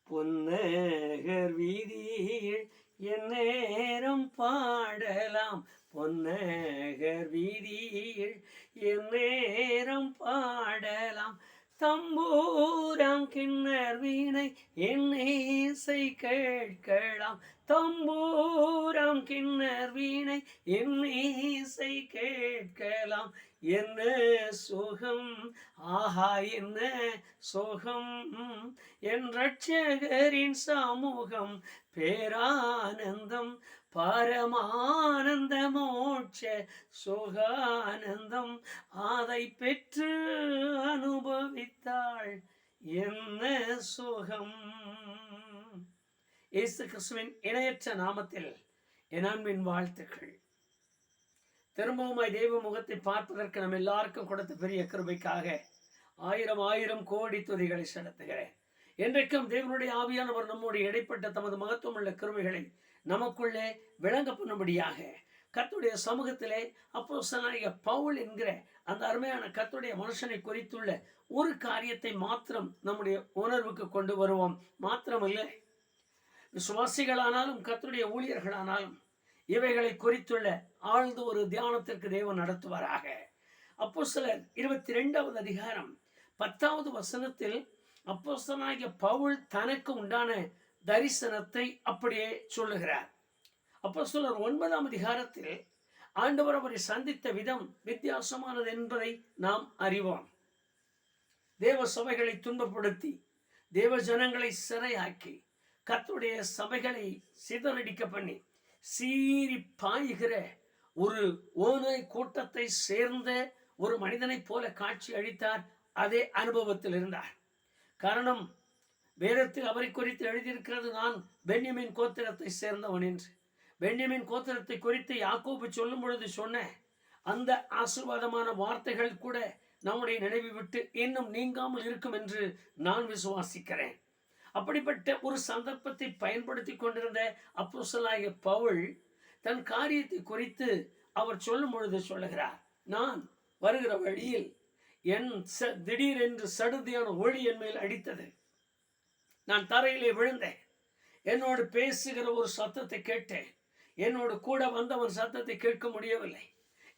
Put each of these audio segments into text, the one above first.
பொன்னகர் வீதியில் என் நேரம் பாடலாம். பொன்னகர் வீதியில் என் நேரம் பாடலாம். தம்பூராம் கிண்ணர் வீணை என் இசை கேட்கலாம். தம்பூராம் கிண்ணர் வீணை என் இசை கேட்கலாம். என்ன சுகம், ஆஹா என்ன சுகம், என் ரட்சகரின் சமூகம் பேரானந்தம், பரமானந்த மோட்ச சுகானந்தம், அதை பெற்று அனுபவித்தாள் என்ன சுகம். இயேசு கிறிஸ்துவின் இணையற்ற நாமத்தில் என் அன்பின் வாழ்த்துக்கள். திரும்பவுமாய் தெய்வ முகத்தை பார்ப்பதற்கு நம்ம எல்லாருக்கும் கொடுத்த பெரிய கிருபைக்காக ஆயிரம் ஆயிரம் கோடி துதிகளை செலுத்துகிறேன். என்றைக்கும் தேவனுடைய ஆவியானவர் நம்முடைய இடைப்பட்ட தமது மகத்துவம் உள்ள கிருபைகளை நமக்குள்ளே விளங்க பண்ணும்படியாக கர்த்தருடைய சமூகத்திலே அப்போஸ்தலனாகிய பவுல் என்கிற அந்த அருமையான கர்த்தருடைய மனுஷனை குறித்துள்ள ஒரு காரியத்தை மாத்திரம் நம்முடைய உணர்வுக்கு கொண்டு வருவோம். மாத்திரமல்ல, விசுவாசிகளானாலும் கர்த்தருடைய ஊழியர்களானாலும் இவைகளை குறித்துள்ள ஆழ்ந்த ஒரு தியானத்திற்கு தேவன் நடத்துவாராக. அப்போஸ்தலர் 22வது அதிகாரம் 10வது வசனத்தில் அப்போஸ்தலனாகிய பவுல் தனக்கு உண்டான தரிசனத்தை அப்படியே சொல்லுகிறார். அப்போஸ்தலர் 9ஆம் அதிகாரத்தில் ஆண்டவர் அவரை சந்தித்த விதம் வித்தியாசமானது என்பதை நாம் அறிவோம். தேவ சபைகளை துன்பப்படுத்தி தேவ ஜனங்களை சிறையாக்கி கர்த்தருடைய சபைகளை சிதறடிக்க பண்ணி சீறி பாய்கிற ஒரு ஓநாய் கூட்டத்தை சேர்ந்த ஒரு மனிதனைப் போல காட்சி அளித்தார். அதே அனுபவத்தில் இருந்தார். காரணம், வேதத்தில் அவரை குறித்து எழுதியிருக்கிறது, நான் பென்யமீன் கோத்திரத்தை சேர்ந்தவன் என்று. பென்யமீன் கோத்திரத்தை குறித்து யாக்கோபு சொல்லும் பொழுது சொன்ன அந்த ஆசீர்வாதமான வார்த்தைகள் கூட நம்முடைய நினைவு விட்டு இன்னும் நீங்காமல் இருக்கும் என்று நான் விசுவாசிக்கிறேன். அப்படிப்பட்ட ஒரு சந்தர்ப்பத்தை பயன்படுத்தி கொண்டிருந்த அப்போஸ்தலனாகிய பவுல் தன் காரியத்தை குறித்து அவர் சொல்லும் பொழுது சொல்லுகிறார், நான் வருகிற வழியில் என் திடீரென்று சடுதியான ஒளி என் மேல் அடித்தது. நான் தரையிலே விழுந்தேன். என்னோடு பேசுகிற ஒரு சத்தத்தை கேட்டேன். என்னோடு கூட வந்தவன் சத்தத்தை கேட்க முடியவில்லை.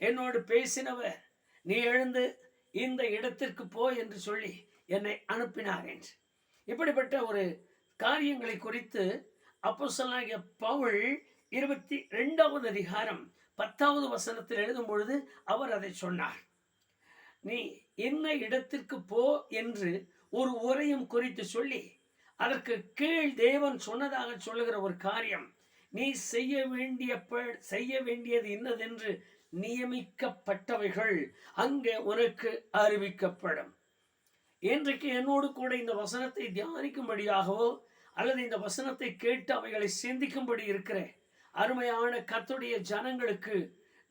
என்னோடு பேசினவர், நீ எழுந்து இந்த இடத்திற்கு போ என்று சொல்லி என்னை அனுப்பினார் என்று. இப்படிப்பட்ட ஒரு காரியங்களை குறித்து அப்போஸ்தலனாகிய பவுல் 22வது அதிகாரம் 10வது வசனத்தில் எழுதும் பொழுது அவர் அதை சொன்னார். நீ என்ன இடத்திற்கு போ என்று ஒரு உரையும் குறித்து சொல்லி அதற்கு கீழ் தேவன் சொன்னதாக சொல்லுகிற ஒரு காரியம், நீ செய்ய வேண்டியது இன்னதென்று நியமிக்கப்பட்டவைகள் அங்கே உனக்கு அறிவிக்கப்படும். இன்றைக்கு என்னோடு கூட இந்த வசனத்தை தியானிக்கும்படியாகவோ அல்லது இந்த வசனத்தை கேட்டு அவைகளை சிந்திக்கும்படி இருக்கிற அருமையான கர்த்தருடைய ஜனங்களுக்கு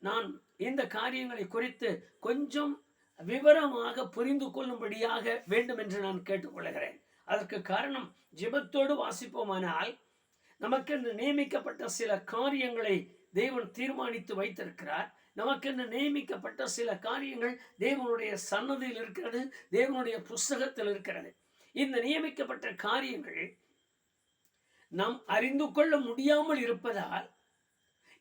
நான் இந்த காரியங்களை குறித்து கொஞ்சம் விவரமாக புரிந்து கொள்ளும்படியாக வேண்டும் என்று நான் கேட்டுக்கொள்கிறேன். அதற்கு காரணம், ஜெபத்தோடு வாசிப்போமானால் நமக்கென்று நியமிக்கப்பட்ட சில காரியங்களை தேவன் தீர்மானித்து வைத்திருக்கிறார். நமக்கென்று நியமிக்கப்பட்ட சில காரியங்கள் தேவனுடைய சன்னதியில் இருக்கிறது, தேவனுடைய புஸ்தகத்தில் இருக்கிறது. இந்த நியமிக்கப்பட்ட காரியங்கள் நாம் அறிந்து கொள்ள முடியாமல் இருப்பதால்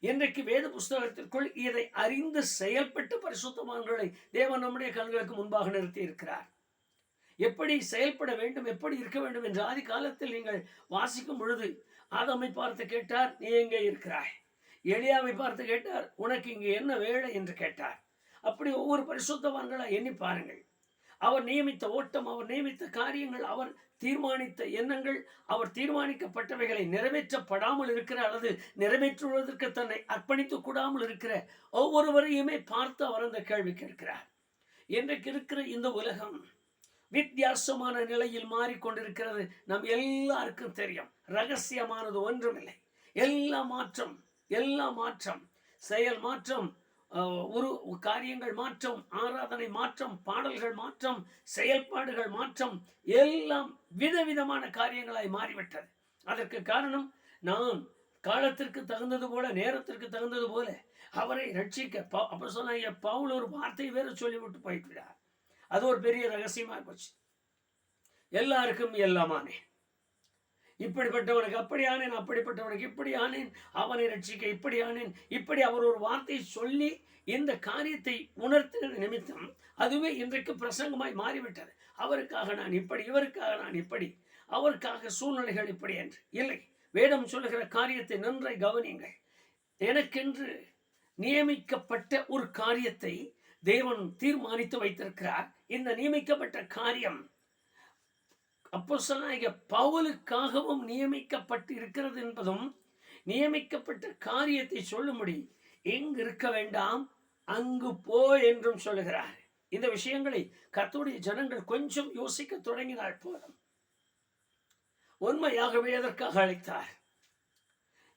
இன்றைக்கு வேத புஸ்தகத்திற்குள் இதை அறிந்து செயல்பட்டு பரிசுத்தவான்களை தேவன் நம்முடைய கண்களுக்கு முன்பாக நிறுத்தி இருக்கிறார். எப்படி செயல்பட வேண்டும், எப்படி இருக்க வேண்டும் என்று ஆதி காலத்தில் நீங்கள் வாசிக்கும் பொழுது ஆதாமை பார்த்து கேட்டார், நீ எங்கே இருக்கிறாய்? எலியாவை பார்த்து கேட்டார், உனக்கு இங்கே என்ன வேலை என்று கேட்டார். அப்படி ஒவ்வொரு பரிசுத்தவான்களை எண்ணி பாருங்கள். அவர் நியமித்த ஓட்டம், அவர் நியமித்த காரியங்கள், அவர் தீர்மானித்த எண்ணங்கள், அவர் தீர்மானிக்கப்பட்டவைகளை நிறைவேற்றப்படாமல் இருக்கிற அல்லது நிறைவேற்றுவதற்கு தன்னை அர்ப்பணித்து கூடாமல் இருக்கிற ஒவ்வொருவரையுமே பார்த்து அவர் அந்த கேள்வி கேட்கிறார். இன்றைக்கு இருக்கிற இந்த உலகம் வித்தியாசமான நிலையில் மாறிக்கொண்டிருக்கிறது. நம் எல்லாருக்கும் தெரியும். ரகசியமானது ஒன்றுமில்லை. எல்லா மாற்றம், செயல் மாற்றம், ஒரு காரியங்கள் மாற்றம், ஆராதனை மாற்றம், பாடல்கள் மாற்றம், செயல்பாடுகள் மாற்றம், எல்லாம் விதவிதமான காரியங்களாய் மாறிவிட்டது. அதற்கு காரணம், நாம் காலத்திற்கு தகுந்தது போல, நேரத்திற்கு தகுந்தது போல அவரை ரட்சிக்க அப்போஸ்தலனாகிய பவுல் ஒரு வார்த்தை வேறு சொல்லிவிட்டு போயிட்டார். அது ஒரு பெரிய ரகசியமாக போச்சு. எல்லாருக்கும் எல்லாமானே. இப்படிப்பட்டவனுக்கு அப்படி ஆனேன், அப்படிப்பட்டவனுக்கு இப்படி ஆனேன், அவனை ரட்சிக்க இப்படி ஆனேன், இப்படி அவர் ஒரு வார்த்தை சொல்லி இந்த காரியத்தை உணர்த்தின நிமித்தம் அதுவே இன்றைக்கு பிரசங்கமாய் மாறிவிட்டது. அவருக்காக நான் இப்படி, இவருக்காக நான் இப்படி, அவருக்காக சூழ்நிலைகள் இப்படி என்று இல்லை. வேதம் சொல்லுகிற காரியத்தை நன்றாய் கவனியுங்கள். எனக்கென்று நியமிக்கப்பட்ட ஒரு காரியத்தை தேவன் தீர்மானித்து வைத்திருக்கிறார். இந்த நியமிக்கப்பட்ட காரியம் அப்போஸ்தலனாகிய பவுலுக்காகவும் நியமிக்கப்பட்டு இருக்கிறது என்பதும், நியமிக்கப்பட்ட காரியத்தை சொல்லும்படி எங்கு இருக்க வேண்டாம் அங்கு போ என்றும் சொல்லுகிறார். இந்த விஷயங்களை கர்த்தருடைய ஜனங்கள் கொஞ்சம் யோசிக்க தொடங்கினால் போதும். உண்மையாகவே எதற்காக அழைத்தார்?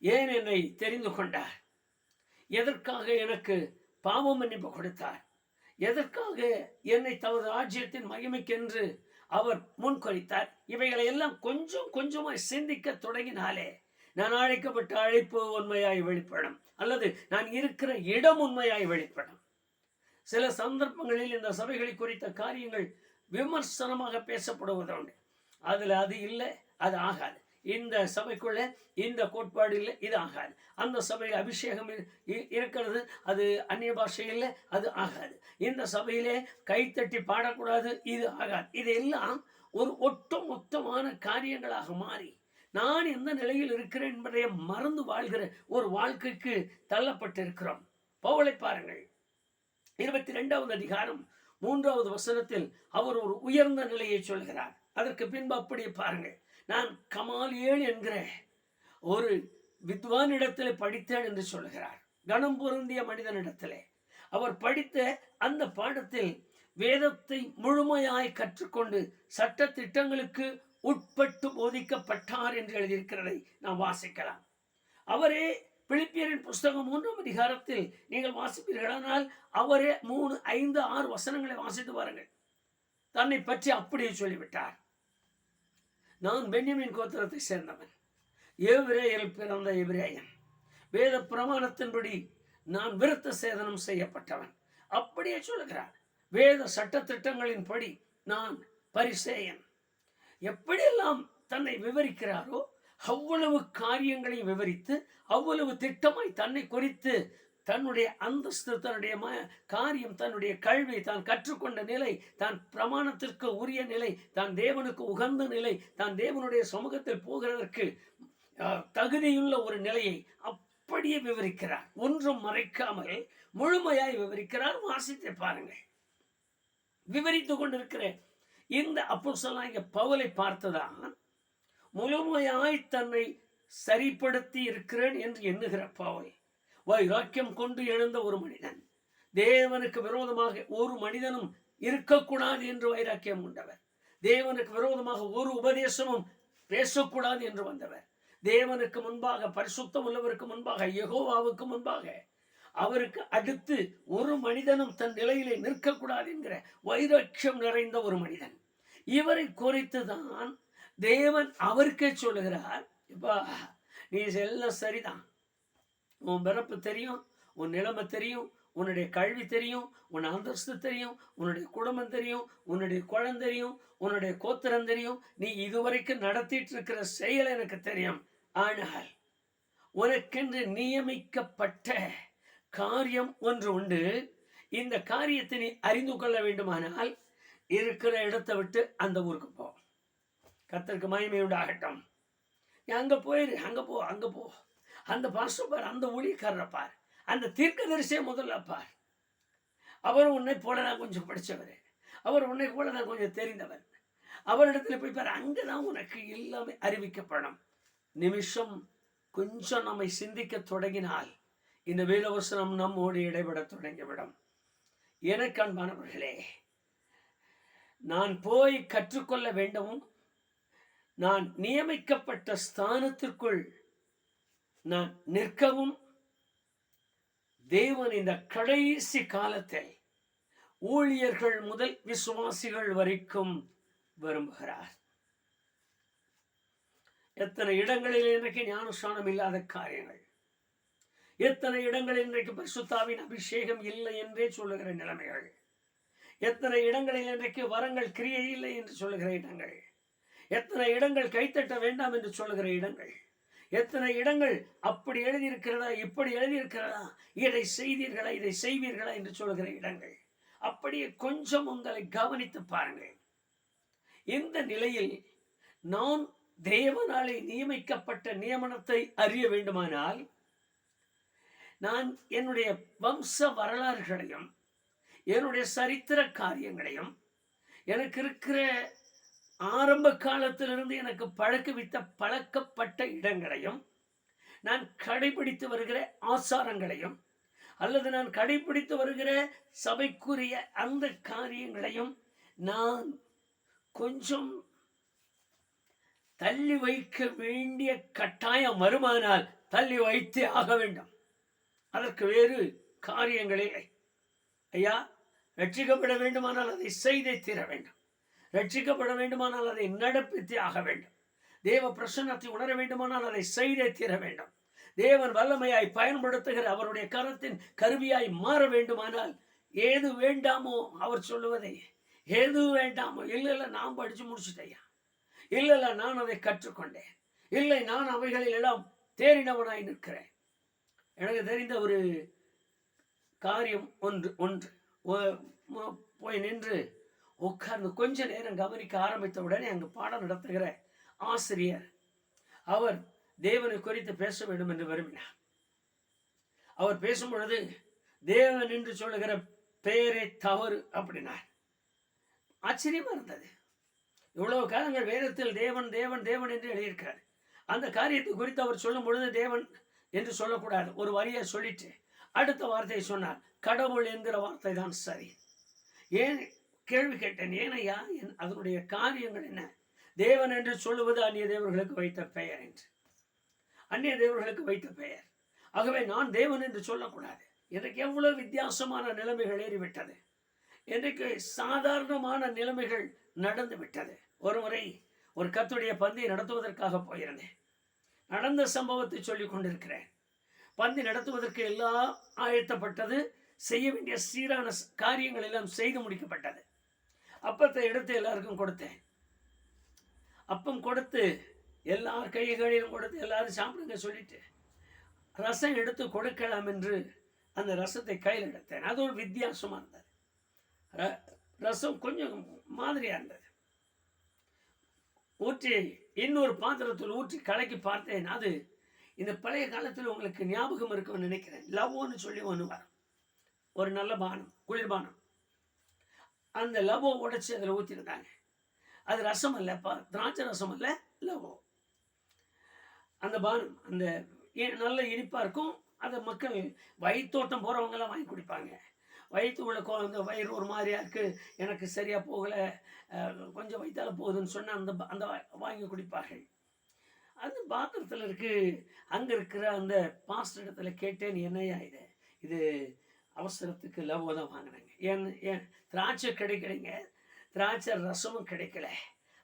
ஏன் என்னை தெரிந்து கொண்டார்? எதற்காக எனக்கு பாவ மன்னிப்பு கொடுத்தார்? எதற்காக என்னை தமது ராஜ்யத்தின் மகிமைக்கென்று அவர் முன்குறித்தார்? இவைகளை எல்லாம் கொஞ்சம் கொஞ்சமாய் சிந்திக்க தொடங்கினாலே நான் அழைக்கப்பட்ட அழைப்பு உண்மையாய் வெளிப்படும், அல்லது நான் இருக்கிற இடம் உண்மையாய் வெளிப்படும். சில சந்தர்ப்பங்களில் இந்த சபைகளை குறித்த காரியங்கள் விமர்சனமாக பேசப்படுவதுண்டு. அதில் அது இல்லை, அது ஆகாது. இந்த சபைக்குள்ள இந்த கோட்பாடு இல்லை, இது ஆகாது. அந்த சபையில் அபிஷேகம் இருக்கிறது, அது அந்நிய பாஷை இல்லை, அது ஆகாது. இந்த சபையிலே கைத்தட்டி பாடக்கூடாது, இது ஆகாது. இதெல்லாம் ஒரு ஒட்டுமொத்தமான காரியங்களாக மாறி நான் எந்த நிலையில் இருக்கிறேன் என்பதை மறந்து வாழ்கிற ஒரு வாழ்க்கைக்கு தள்ளப்பட்டிருக்கிறோம். பவுலை பாருங்கள், 22வது அதிகாரம் 3வது வசனத்தில் அவர் ஒரு உயர்ந்த நிலையை சொல்கிறார். அதற்கு பின்பு அப்படியே பாருங்கள், நான் கமாலியேல் என்கிற ஒரு வித்வானிடத்தில் படித்தேன் என்று சொல்கிறார். கனம் பொருந்திய மனிதனிடத்திலே அவர் படித்த அந்த பாடத்தில் வேதத்தை முழுமையாய் கற்றுக்கொண்டு சட்ட திட்டங்களுக்கு உட்பட்டு போதிக்கப்பட்டார் என்று எழுதியிருக்கிறதை நாம் வாசிக்கலாம். அவரே பிலிப்பியரின் புஸ்தகம் 3ஆம் அதிகாரத்தில் நீங்கள் வாசிப்பீர்களானால் அவரே 3, 5, 6 வசனங்களை வாசித்து பாருங்கள். தன்னை பற்றி அப்படியே சொல்லிவிட்டார். நான் பென்யமின் கோத்திரத்தை சேர்ந்தவன், எபிரேயரில் பிறந்த எபிரேயன், வேத பிரமாணத்தின்படி நான் விருத்த சேதனம் செய்யப்பட்டவன். அப்படியே சொல்லுகிறார். வேத சட்டத்திட்டங்களின்படி நான் பரிசேயன். எப்படியெல்லாம் தன்னை விவரிக்கிறாரோ அவ்வளவு காரியங்களை விவரித்து அவ்வளவு திட்டமாய் தன்னை குறித்து தன்னுடைய அந்தஸ்து, தன்னுடைய காரியம், தன்னுடைய கல்வி, தான் கற்றுக்கொண்ட நிலை, தான் பிரமாணத்திற்கு உரிய நிலை, தான் தேவனுக்கு உகந்த நிலை, தான் தேவனுடைய சமூகத்தில் போகிறதற்கு தகுதியுள்ள ஒரு நிலையை அப்படியே விவரிக்கிறார். ஒன்றும் மறைக்காமல் முழுமையாய் விவரிக்கிறார். வாசித்து பாருங்கள். விவரித்து கொண்டிருக்கிற இந்த அப்போஸ்தலனாகிய பவுலை பார்த்துதான் முழுமையாய் தன்னை சரிப்படுத்தி இருக்கிறேன் என்று எண்ணுகிற பவுல் வைராக்கியம் கொண்டு எழுந்த ஒரு மனிதன், தேவனுக்கு விரோதமாக ஒரு மனிதனும் இருக்கக்கூடாது என்று வைராக்கியம் உண்டவர், தேவனுக்கு விரோதமாக ஒரு உபதேசமும் பேசக்கூடாது என்று வந்தவர், தேவனுக்கு முன்பாக, பரிசுத்தம் உள்ளவருக்கு முன்பாக, யெகோவாவுக்கு முன்பாக அவருக்கு அடுத்து ஒரு மனிதனும் தன் நிலையிலே நிற்கக்கூடாது என்கிற வைராக்கியம் நிறைந்த ஒரு மனிதன். இவரை குறித்து தான் தேவன் அவருக்கே சொல்லுகிறார், இப்பா நீ எல்லாம் சரிதான், உன் பிறப்பு தெரியும், உன் நிலைமை தெரியும், உன்னுடைய கல்வி தெரியும், உன் அந்தஸ்து தெரியும், உன்னுடைய குடும்பம் தெரியும், உன்னுடைய குழந்தை தெரியும், உன்னுடைய கோத்திரம் தெரியும், நீ இதுவரைக்கும் நடத்திட்டு இருக்கிற செயல் எனக்கு தெரியும். ஆனால் உனக்கென்று நியமிக்கப்பட்ட காரியம் ஒன்று உண்டு. இந்த காரியத்தை நீ அறிந்து கொள்ள வேண்டுமானால் இருக்கிற இடத்தை விட்டு அந்த ஊருக்கு போ. கர்த்தருக்கு மகிமை உண்டாகட்டும். நீ அங்க போயிரு, அங்க போ, அங்க போ. அந்த பாஸ்டர் பார், அந்த ஊழியக்காரரை பார், அந்த தீர்க்கதரிசியை முதல்ல பார். அவர் உன்னை போல தான் கொஞ்சம் படித்தவர், அவர் உன்னை போல தான் கொஞ்சம் தெரிந்தவர். அவரிடத்துல போய் பார், அங்கதான் உனக்கு எல்லாமே அறிவிக்கப்படும். நிமிஷம் கொஞ்சம் நம்மை சிந்திக்க தொடங்கினால் இந்த வேதவசனம் நம்மோடு இடைபட தொடங்கிவிடும். எனக்கு அன்பானவர்களே, நான் போய் கற்றுக்கொள்ள வேண்டும். நான் நியமிக்கப்பட்ட ஸ்தானத்திற்குள் நான் நிற்கவும் தேவன் இந்த கடைசி காலத்தில் ஊழியர்கள் முதல் விசுவாசிகள் வரைக்கும் விரும்புகிறார். எத்தனை இடங்களில் இன்றைக்கு ஞானஸ்நானம் இல்லாத காரியங்கள், எத்தனை இடங்களில் இன்றைக்கு பரிசுத்தாவின் அபிஷேகம் இல்லை என்றே சொல்லுகிற நிலைமைகள், எத்தனை இடங்களில் இன்றைக்கு வரங்கள் கிரியை இல்லை என்று சொல்லுகிற இடங்கள், எத்தனை இடங்கள் கைத்தட்ட வேண்டாம் என்று சொல்லுகிற இடங்கள், எத்தனை இடங்கள் அப்படி எழுதியிருக்கிறதா, இப்படி எழுதியிருக்கிறதா, இதை செய்தீர்களா, இதை செய்வீர்களா என்று சொல்லுகிற இடங்கள். அப்படியே கொஞ்சம் உங்களை கவனித்து பாருங்கள். இந்த நிலையில் நான் தேவனாலே நியமிக்கப்பட்ட நியமனத்தை அறிய வேண்டுமானால், நான் என்னுடைய வம்ச வரலாறுகளையும் என்னுடைய சரித்திர காரியங்களையும் எனக்கு இருக்கிற ஆரம்ப காலத்திலிருந்து எனக்கு பழக்கப்பட்ட இடங்களையும், நான் கடைபிடித்து வருகிற ஆசாரங்களையும், அல்லது நான் கடைபிடித்து வருகிற சபைக்குரிய அந்த காரியங்களையும் நான் கொஞ்சம் தள்ளி வைக்க வேண்டிய கட்டாயம் வருமானால் தள்ளி வைத்தே ஆக வேண்டும். அதற்கு வேறு காரியங்கள் இல்லை. ஐயா, ரட்சிக்கப்பட வேண்டுமானால் அதை செய்தே தீர வேண்டும். ரட்சிக்கப்பட வேண்டுமானால் அதை நடப்பித்தே ஆக வேண்டும். தேவ பிரசன்னத்தை உணர வேண்டுமானால் அதை செய்தே தீர வேண்டும். தேவன் வல்லமையாய் பயன்படுத்துகிற அவருடைய கரத்தின் கருவியாய் மாற வேண்டுமானால் ஏது வேண்டாமோ அவர் சொல்லுவதை, ஏது வேண்டாமோ, இல்லை நான் படிச்சு முடிச்சுட்டேயா, இல்லை நான் அதை கற்றுக்கொண்டேன், இல்லை நான் அவைகளில் எல்லாம் தேறினவனாய் நிற்கிறேன். எனக்கு தெரிந்த ஒரு காரியம் ஒன்று போய் நின்று உட்கார்ந்து கொஞ்ச நேரம் கவனிக்க ஆரம்பித்த உடனே அங்கு பாடம் நடத்துகிற ஆசிரியர் அவர் தேவனை குறித்து பேச வேண்டும் என்று விரும்பினார். அவர் பேசும் பொழுது தேவன் என்று சொல்லுகிற பெயரே தவறு அப்படின்னார். ஆச்சரியமா இருந்தது. இவ்வளவு காலங்கள் வேதத்தில் தேவன் தேவன் தேவன் என்று எழுதியிருக்கிறார். அந்த காரியத்தை குறித்து அவர் சொல்லும் பொழுது தேவன் என்று சொல்லக்கூடாது, ஒரு வரியை சொல்லிட்டு அடுத்த வார்த்தையை சொன்னார், கடவுள் என்கிற வார்த்தை தான் சரி. ஏன் கேள்வி கேட்டேன், ஏனையா அதனுடைய காரியங்கள் என்ன? தேவன் என்று சொல்லுவது அந்நிய தேவர்களுக்கு வைத்த பெயர் என்று, அந்நிய தேவர்களுக்கு வைத்த பெயர். ஆகவே நான் தேவன் என்று சொல்லக்கூடாது. இன்றைக்கு எவ்வளவு வித்தியாசமான நிலைமைகள் ஏறிவிட்டது. இன்றைக்கு சாதாரணமான நிலைமைகள் நடந்து விட்டது. ஒரு முறை ஒரு கர்த்தருடைய பந்தியை நடத்துவதற்காக போயிருந்தேன். நடந்த சம்பவத்தை சொல்லிக் கொண்டிருக்கிறேன். பந்தி நடத்துவதற்கு எல்லாம் ஆயத்தப்பட்டது. செய்ய வேண்டிய சீரான காரியங்கள் எல்லாம் செய்து முடிக்கப்பட்டது. அப்பத்தை எடுத்து எல்லாருக்கும் கொடுத்தேன். அப்பம் கொடுத்து எல்லார் கைகளிலும் கொடுத்து எல்லாரும் சாப்பிடுங்க சொல்லிட்டு ரசம் எடுத்து கொடுக்கலாம் என்று அந்த ரசத்தை கையில் எடுத்தேன். அது ஒரு வித்தியாசமாக இருந்தது. ரசம் கொஞ்சம் மாதிரியாக இருந்தது. ஊற்றி இன்னொரு பாத்திரத்தில் ஊற்றி கலக்கி பார்த்தேன். அது இந்த பழைய காலத்தில் உங்களுக்கு ஞாபகம் இருக்கும்னு நினைக்கிறேன். லவ்வோன்னு சொல்லி ஒன்று வரும், ஒரு நல்ல பானம், குளிர்பானம். அந்த லவோ உடைச்சி அதில் ஊற்றிருந்தாங்க. அது ரசம் அல்ல, திராட்சை ரசம் அல்ல, லவோ. அந்த பானம் அந்த நல்ல இனிப்பாக இருக்கும். அதை மக்கள் வயிற்றோட்டம் போகிறவங்கெல்லாம் வாங்கி குடிப்பாங்க. வயிற்று உள்ள அந்த வயிறு ஒரு மாதிரியாக இருக்குது, எனக்கு சரியாக போகலை, கொஞ்சம் வயிற்றால் போகுதுன்னு சொன்னால் அந்த வாங்கி குடிப்பார்கள். அந்த பாத்திரத்தில் இருக்குது. அங்கே இருக்கிற அந்த பாஸ்டர் இடத்துல கேட்டேன், என்னையா இது அவசரத்துக்கு லவோ தான் வாங்கினாங்க. ஏன் திராட்சை கிடைக்கலைங்க, திராட்சை ரசமும் கிடைக்கல,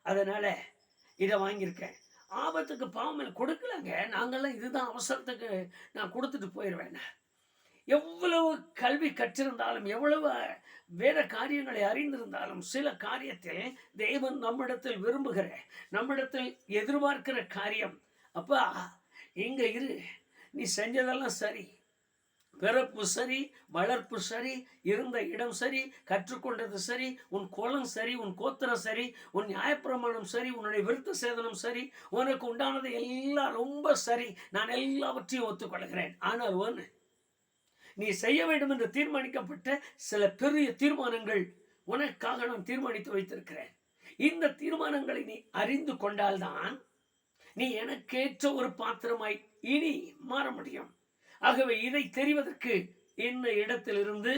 அதனால் இதை வாங்கியிருக்கேன். ஆபத்துக்கு பாவம் கொடுக்கலங்க, நாங்கள்லாம் இதுதான் அவசரத்துக்கு நான் கொடுத்துட்டு போயிடுவேன். எவ்வளவு கல்வி கற்றிருந்தாலும், எவ்வளவு வேற காரியங்களை அறிந்திருந்தாலும், சில காரியத்தில் தேவன் நம்மிடத்தில் விரும்புகிற, நம்மிடத்தில் எதிர்பார்க்கிற காரியம், அப்பா இங்க இரு, நீ செஞ்சதெல்லாம் சரி, பிறப்பு சரி, வளர்ப்பு சரி, இருந்த இடம் சரி, கற்றுக்கொண்டது சரி, உன் குலம் சரி, உன் கோத்திரம் சரி, உன் நியாயப்பிரமாணம் சரி, உன்னுடைய விருத்த சேதனம் சரி, உனக்கு உண்டானது எல்லாம் ரொம்ப சரி, நான் எல்லாவற்றையும் ஒத்துக்கொள்கிறேன். ஆனால் ஒன்று, நீ செய்ய வேண்டும் என்று தீர்மானிக்கப்பட்ட சில பெரிய தீர்மானங்கள் உனக்காக நான் தீர்மானித்து வைத்திருக்கிறேன். இந்த தீர்மானங்களை நீ அறிந்து கொண்டால்தான் நீ எனக்கேற்ற ஒரு பாத்திரமாய் இனி மாற முடியும். ஆகவே இதை தெரிவதற்கு இந்த இடத்திலிருந்து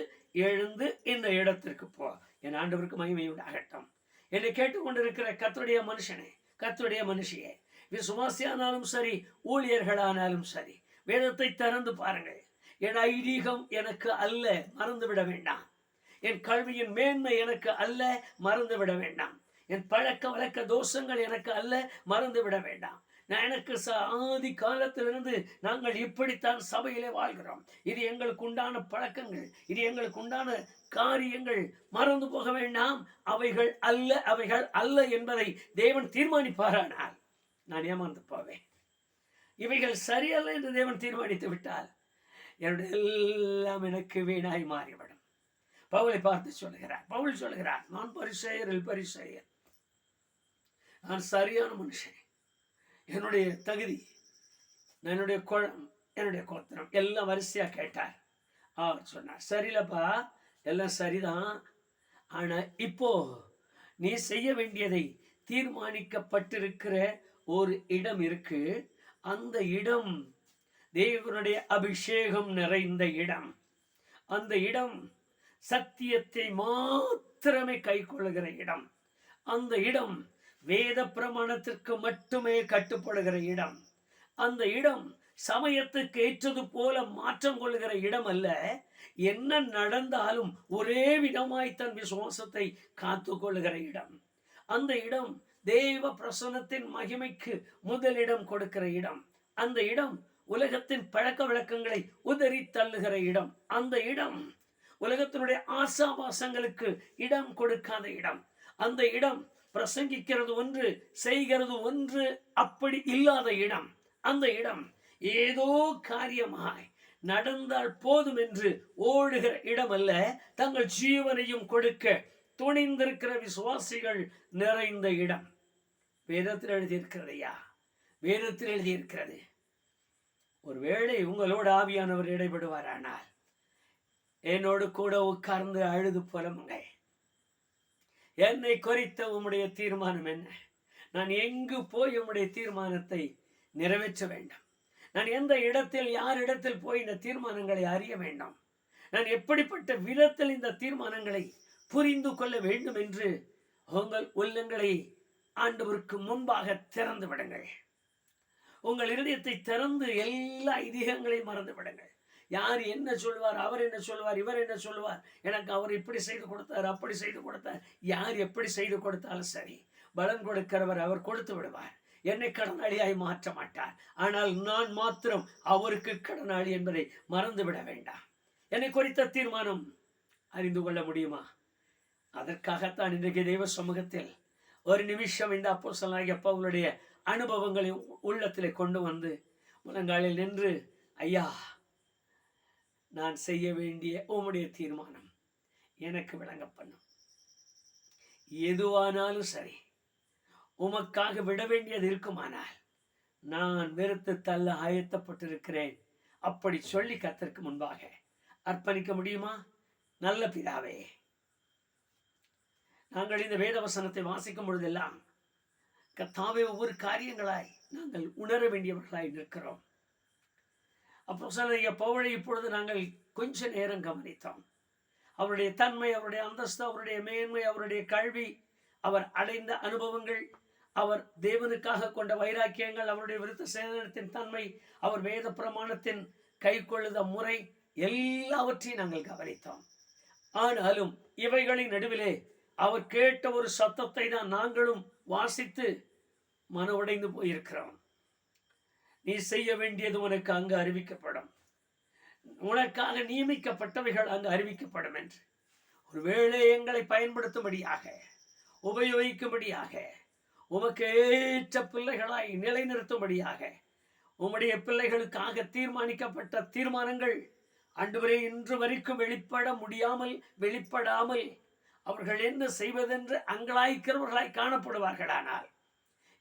எழுந்து இந்த இடத்திற்கு போ. என் ஆண்டவருக்கு மகிமை உண்டாகட்டும். என்னை கேட்டுக்கொண்டிருக்கிற கர்த்தருடைய மனுஷனே, கர்த்தருடைய மனுஷியே, விசுவாசியானாலும் சரி, ஊழியர்களானாலும் சரி, வேதத்தை திறந்து பாருங்கள். என் ஐதீகம் எனக்கு அல்ல, மறந்துவிட வேண்டாம். என் கல்வியின் மேன்மை எனக்கு அல்ல, மறந்துவிட வேண்டாம். என் பழக்க வழக்க தோஷங்கள் எனக்கு அல்ல, மறந்துவிட வேண்டாம். எனக்கு ஆதி காலத்திலிருந்து நாங்கள் இப்படித்தான் சபையிலே வாழ்கிறோம், இது எங்களுக்கு உண்டான பழக்கங்கள், இது எங்களுக்கு உண்டான காரியங்கள், மறந்து போக வேண்டாம், அவைகள் அல்ல, அவைகள் அல்ல என்பதை தேவன் தீர்மானிப்பாரானால் நான் ஏமாந்து போவேன். இவைகள் சரியல்ல என்று தேவன் தீர்மானித்து விட்டால் என்னுடைய எல்லாம் எனக்கு வீணாய் மாறிவிடும். பவுலை பார்த்து சொல்லுகிறார், பவுல் சொல்லுகிறார், நான் பரிசேயர், நான் சரியான மனுஷன், என்னுடைய தகுதி, என்னுடைய குளம், என்னுடைய கோத்திரம் எல்லாம் வரிசையா கேட்டார். அவர் சொன்னார், சரியில்லப்பா, எல்லாம் சரிதான், ஆனா இப்போ நீ செய்ய வேண்டியதை தீர்மானிக்கப்பட்டிருக்கிற ஒரு இடம் இருக்கு. அந்த இடம் தேவனுடைய அபிஷேகம் நிறைந்த இடம். அந்த இடம் சத்தியத்தை மாத்திரமே கை கொள்ளுகிற இடம். அந்த இடம் வேத பிரமாணத்திற்கு மட்டுமே கட்டுப்படுகிற இடம். அந்த இடம் சமயத்துக்கு ஏற்றது போல மாற்றம் கொள்ளுகிற இடம் அல்ல. என்ன நடந்தாலும் ஒரே விதமாய் தன் விசுவாசத்தை காத்து கொள்ளுகிற இடம். அந்த இடம் தேவ பிரசன்னத்தின் மகிமைக்கு முதலிடம் கொடுக்கிற இடம். அந்த இடம் உலகத்தின் பழக்க வழக்கங்களை உதறி தள்ளுகிற இடம். அந்த இடம் உலகத்தினுடைய ஆசாபாசங்களுக்கு இடம் கொடுக்காத இடம். அந்த இடம் பிரசங்கிக்கிறது ஒன்று, செய்கிறது ஒன்று, அப்படி இல்லாத இடம். அந்த இடம் ஏதோ காரியமாய் நடந்தால் போதும் என்று ஓடுகிற இடம் அல்ல, தங்கள் ஜீவனையும் கொடுக்க துணிந்திருக்கிற விசுவாசிகள் நிறைந்த இடம். வேதத்தில் எழுதியிருக்கிறதையா, வேதத்தில் எழுதியிருக்கிறது. ஒருவேளை உங்களோடு ஆவியானவர் இடைபடுவாரானால் என்னோடு கூட உட்கார்ந்து அழுது புலமுங்க. என்னை குறித்த உம்முடைய தீர்மானம் என்ன? நான் எங்கு போய் உம்முடைய தீர்மானத்தை நிறைவேற்ற வேண்டும்? நான் எந்த இடத்தில், யாரிடத்தில் போய் இந்த தீர்மானங்களை அறிய வேண்டும்? நான் எப்படிப்பட்ட விதத்தில் இந்த தீர்மானங்களை புரிந்து கொள்ள வேண்டும் என்று உங்கள் உள்ளங்களை ஆண்டவருக்கு முன்பாக திறந்து விடுங்கள். உங்கள் இருதயத்தை திறந்து எல்லா ஐதீகங்களையும் மறந்து விடுங்கள். யார் என்ன சொல்வார், அவர் என்ன சொல்வார், இவர் என்ன சொல்வார், எனக்கு அவர் இப்படி செய்து கொடுத்தார், அப்படி செய்து கொடுத்தார், யார் எப்படி செய்து கொடுத்தாலும் சரி, பலன் கொடுக்கிறவர் அவர் கொடுத்து விடுவார். என்னை கடனாளியாய் மாற்ற மாட்டார். ஆனால் நான் மாத்திரம் அவருக்கு கடனாளி என்பதை மறந்துவிட வேண்டாம். என்னை குறித்த தீர்மானம் அறிந்து கொள்ள முடியுமா? அதற்காகத்தான் இன்றைக்கு தெய்வ சமூகத்தில் ஒரு நிமிஷம் இந்த அப்போஸ்தலனாகிய பவுலுடைய அனுபவங்களை உள்ளத்திலே கொண்டு வந்து முழங்காலில் நின்று, ஐயா, நான் செய்ய வேண்டிய உம்முடைய தீர்மானம் எனக்கு விளங்க பண்ணும். எதுவானாலும் சரி, உமக்காக விட வேண்டியது இருக்குமானால் நான் வெறுத்து தள்ள ஆயத்தப்பட்டிருக்கிறேன். அப்படி சொல்லி கர்த்தருக்கு முன்பாக அர்ப்பணிக்க முடியுமா? நல்ல பிதாவே, நாங்கள் இந்த வேத வசனத்தை வாசிக்கும் பொழுதெல்லாம் கர்த்தாவே, ஒவ்வொரு காரியங்களாய் நாங்கள் உணர வேண்டியவர்களாய் நிற்கிறோம். அப்போஸ்தலனாகிய பவுலை இப்பொழுது நாங்கள் கொஞ்ச நேரம் கவனித்தோம். அவருடைய தன்மை, அவருடைய அந்தஸ்து, அவருடைய மேன்மை, அவருடைய கல்வி, அவர் அடைந்த அனுபவங்கள், அவர் தேவனுக்காக கொண்ட வைராக்கியங்கள், அவருடைய விருத்த சேதனத்தின் தன்மை, அவர் வேத பிரமாணத்தின் கை கொள்ளுத முறை, எல்லாவற்றையும் நாங்கள் கவனித்தோம். ஆனாலும் இவைகளின் நடுவிலே அவர் கேட்ட ஒரு சத்தத்தை தான் நாங்களும் வாசித்து மன உடைந்து போயிருக்கிறோம். நீ செய்ய வேண்டியது உனக்கு அங்கு அறிவிக்கப்படும், உனக்காக நியமிக்கப்பட்டவைகள் அங்கு அறிவிக்கப்படும் என்று. ஒருவேளை எங்களை பயன்படுத்தும்படியாக, உபயோகிக்கும்படியாக, உமக்கு ஏற்ற பிள்ளைகளாய் நிலைநிறுத்தும்படியாக, உம்முடைய பிள்ளைகளுக்காக தீர்மானிக்கப்பட்ட தீர்மானங்கள் ஆண்டவரே இன்று வரைக்கும் வெளிப்படாமல் அவர்கள் என்ன செய்வதென்று அங்கலாய்க்கிறவர்களாய் காணப்படுவார்களானால்,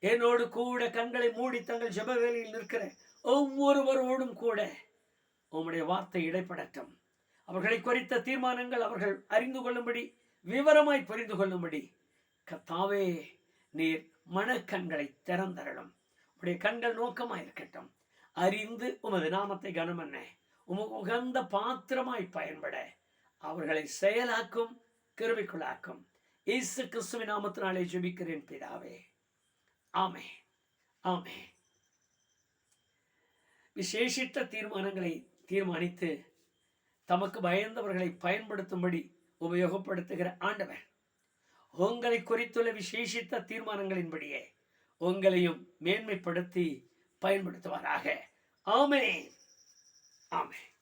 என்னோடு கூட கண்களை மூடி தங்கள் ஜெப வேளையில் நிற்கிற ஒவ்வொருவரோடும் கூட உம்முடைய வார்த்தை இடைப்படட்டும். அவர்களை குறித்த தீர்மானங்கள் அவர்கள் அறிந்து கொள்ளும்படி, விவரமாய் புரிந்து கொள்ளும்படி கர்த்தாவே, நீர் மனக்கண்களை திறந்தரலும். உடைய கண்கள் நோக்கமாய் இருக்கட்டும். அறிந்து உமது நாமத்தை கனமன்ன உமக்கு உகந்த பாத்திரமாய் பயன்பட அவர்களை செயலாக்கும், கிருபைக்குள்ளாக்கும். இயேசு கிறிஸ்துவின் நாமத்தினாலே ஜெபிக்கிறேன் பிதாவே, ஆமென், ஆமென். விசேஷித்த தீர்மானங்களை தீர்மானித்து தமக்கு பயந்தவர்களை பயன்படுத்தும்படி உபயோகப்படுத்துகிற ஆண்டவர் உங்களை குறித்துள்ள விசேஷித்த தீர்மானங்களின்படியே உங்களையும் மேன்மைப்படுத்தி பயன்படுத்துவாராக. ஆமென். ஆமென்.